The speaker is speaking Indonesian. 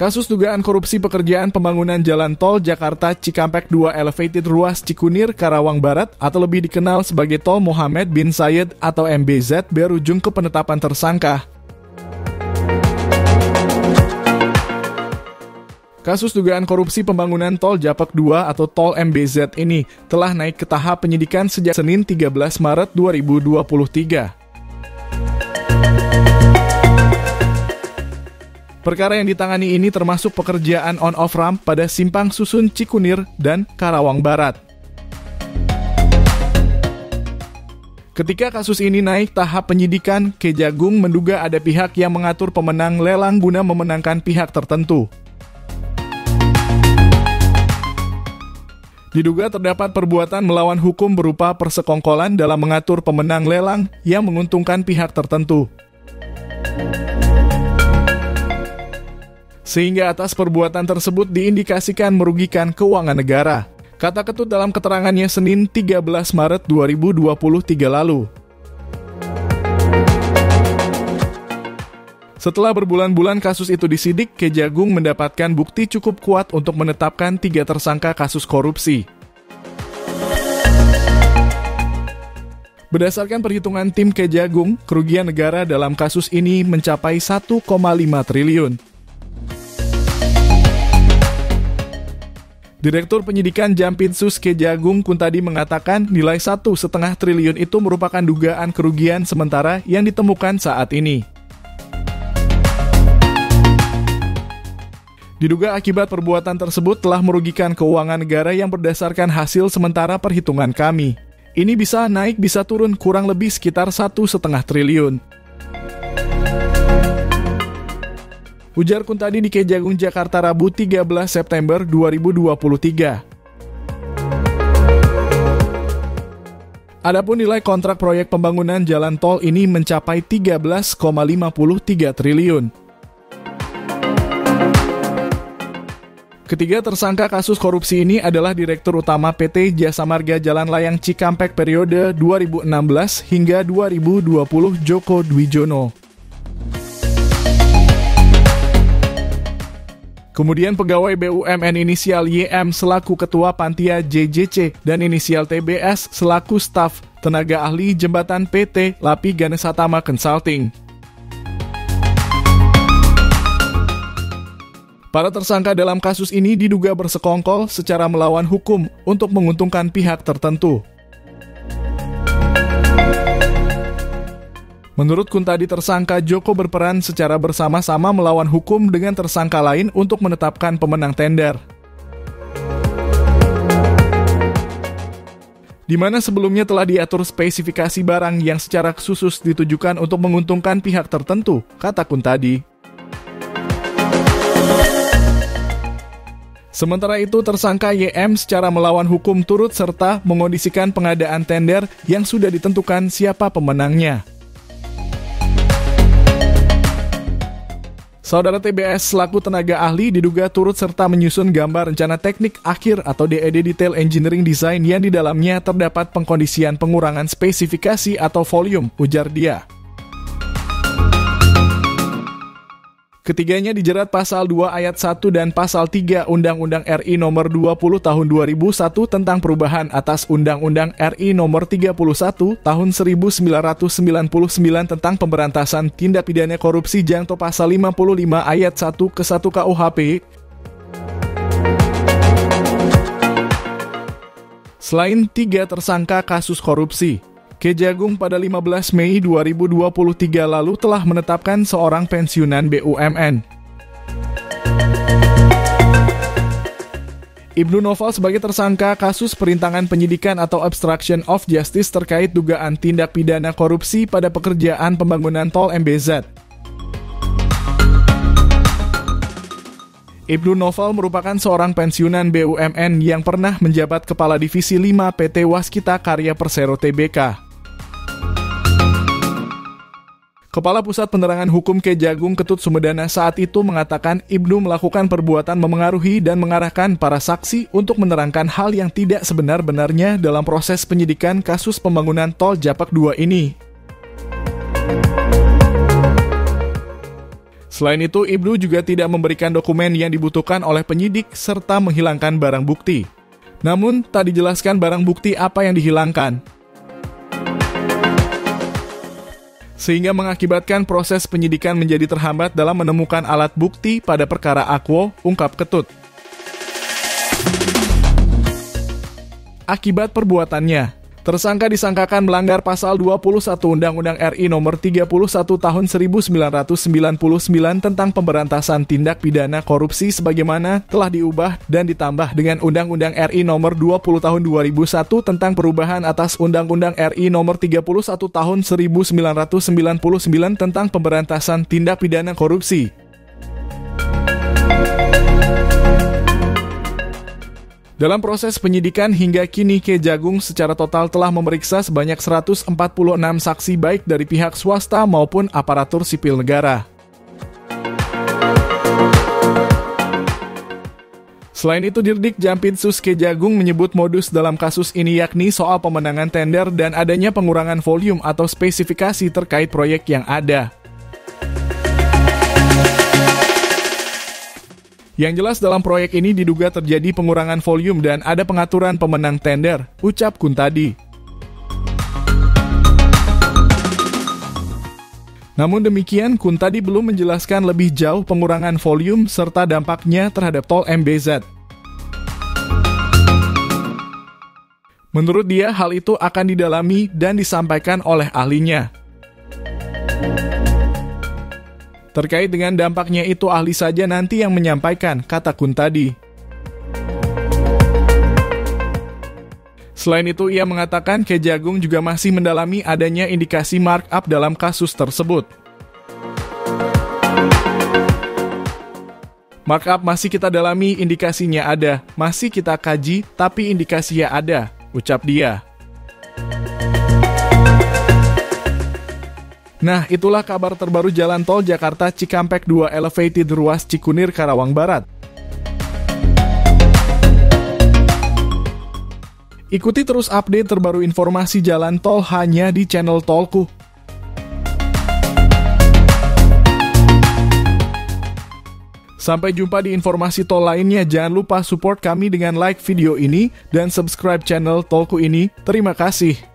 Kasus dugaan korupsi pekerjaan pembangunan jalan tol Jakarta Cikampek 2 Elevated Ruas Cikunir, Karawang Barat atau lebih dikenal sebagai Tol Mohammed bin Zayed atau MBZ berujung ke penetapan tersangka. Kasus dugaan korupsi pembangunan Tol Japek 2 atau Tol MBZ ini telah naik ke tahap penyidikan sejak Senin 13 Maret 2023. Perkara yang ditangani ini termasuk pekerjaan on-off ramp pada Simpang Susun Cikunir dan Karawang Barat. Ketika kasus ini naik tahap penyidikan, Kejagung menduga ada pihak yang mengatur pemenang lelang guna memenangkan pihak tertentu. Diduga terdapat perbuatan melawan hukum berupa persekongkolan dalam mengatur pemenang lelang yang menguntungkan pihak tertentu. Sehingga atas perbuatan tersebut diindikasikan merugikan keuangan negara, kata Ketut dalam keterangannya Senin 13 Maret 2023 lalu. Setelah berbulan-bulan kasus itu disidik, Kejagung mendapatkan bukti cukup kuat untuk menetapkan 3 tersangka kasus korupsi. Berdasarkan perhitungan tim Kejagung, kerugian negara dalam kasus ini mencapai 1,5 triliun. Direktur Penyidikan Jampitsus Kejagung Kuntadi mengatakan nilai 1,5 triliun itu merupakan dugaan kerugian sementara yang ditemukan saat ini. Diduga akibat perbuatan tersebut telah merugikan keuangan negara yang berdasarkan hasil sementara perhitungan kami. Ini bisa naik bisa turun kurang lebih sekitar 1,5 triliun. Ujar Kuntadi di Kejagung Jakarta Rabu 13 September 2023. Adapun nilai kontrak proyek pembangunan jalan tol ini mencapai 13,53 triliun. Ketiga tersangka kasus korupsi ini adalah Direktur Utama PT Jasa Marga Jalan Layang Cikampek periode 2016 hingga 2020 Joko Dwijono. Kemudian pegawai BUMN inisial YM selaku Ketua Pantia JJC dan inisial TBS selaku staf tenaga ahli jembatan PT Lapi Ganesatama Consulting. Para tersangka dalam kasus ini diduga bersekongkol secara melawan hukum untuk menguntungkan pihak tertentu. Menurut Kuntadi, tersangka Joko berperan secara bersama-sama melawan hukum dengan tersangka lain untuk menetapkan pemenang tender. Di mana sebelumnya telah diatur spesifikasi barang yang secara khusus ditujukan untuk menguntungkan pihak tertentu, kata Kuntadi. Sementara itu, tersangka YM secara melawan hukum turut serta mengondisikan pengadaan tender yang sudah ditentukan siapa pemenangnya. Saudara TBS selaku tenaga ahli diduga turut serta menyusun gambar rencana teknik akhir atau DED Detail Engineering Design yang di dalamnya terdapat pengkondisian pengurangan spesifikasi atau volume, ujar dia. Ketiganya dijerat pasal 2 ayat 1 dan pasal 3 Undang-Undang RI nomor 20 tahun 2001 tentang perubahan atas Undang-Undang RI nomor 31 tahun 1999 tentang pemberantasan tindak pidana korupsi jangto pasal 55 ayat 1 ke 1 KUHP. Selain 3 tersangka kasus korupsi, Kejagung pada 15 Mei 2023 lalu telah menetapkan seorang pensiunan BUMN. Ibnu Noval sebagai tersangka kasus perintangan penyidikan atau obstruction of justice terkait dugaan tindak pidana korupsi pada pekerjaan pembangunan tol MBZ. Ibnu Noval merupakan seorang pensiunan BUMN yang pernah menjabat Kepala Divisi 5 PT Waskita Karya Persero Tbk. Kepala Pusat Penerangan Hukum Kejagung Ketut Sumedana saat itu mengatakan Ibnu melakukan perbuatan memengaruhi dan mengarahkan para saksi untuk menerangkan hal yang tidak sebenar-benarnya dalam proses penyidikan kasus pembangunan Tol Japek 2 ini. Selain itu, Ibnu juga tidak memberikan dokumen yang dibutuhkan oleh penyidik serta menghilangkan barang bukti. Namun, tak dijelaskan barang bukti apa yang dihilangkan, sehingga mengakibatkan proses penyidikan menjadi terhambat dalam menemukan alat bukti pada perkara Akwo, ungkap Ketut. Akibat perbuatannya, tersangka disangkakan melanggar pasal 21 Undang-Undang RI Nomor 31 Tahun 1999 tentang pemberantasan tindak pidana korupsi sebagaimana telah diubah dan ditambah dengan Undang-Undang RI Nomor 20 Tahun 2001 tentang perubahan atas Undang-Undang RI Nomor 31 Tahun 1999 tentang pemberantasan tindak pidana korupsi. Dalam proses penyidikan hingga kini Kejagung secara total telah memeriksa sebanyak 146 saksi baik dari pihak swasta maupun aparatur sipil negara. Selain itu, Dirdik Jampitsus Kejagung menyebut modus dalam kasus ini yakni soal pemenangan tender dan adanya pengurangan volume atau spesifikasi terkait proyek yang ada. Yang jelas dalam proyek ini diduga terjadi pengurangan volume dan ada pengaturan pemenang tender, ucap Kuntadi. Namun demikian, Kuntadi belum menjelaskan lebih jauh pengurangan volume serta dampaknya terhadap tol MBZ. Menurut dia, hal itu akan didalami dan disampaikan oleh ahlinya. Terkait dengan dampaknya itu ahli saja nanti yang menyampaikan, kata Kuntadi. Selain itu, ia mengatakan Kejagung juga masih mendalami adanya indikasi markup dalam kasus tersebut. Markup masih kita dalami, indikasinya ada, masih kita kaji, tapi indikasinya ada, ucap dia. Nah, itulah kabar terbaru Jalan Tol Jakarta Cikampek 2 Elevated ruas Cikunir Karawang Barat. Ikuti terus update terbaru informasi jalan tol hanya di channel Tolku. Sampai jumpa di informasi tol lainnya. Jangan lupa support kami dengan like video ini dan subscribe channel Tolku ini. Terima kasih.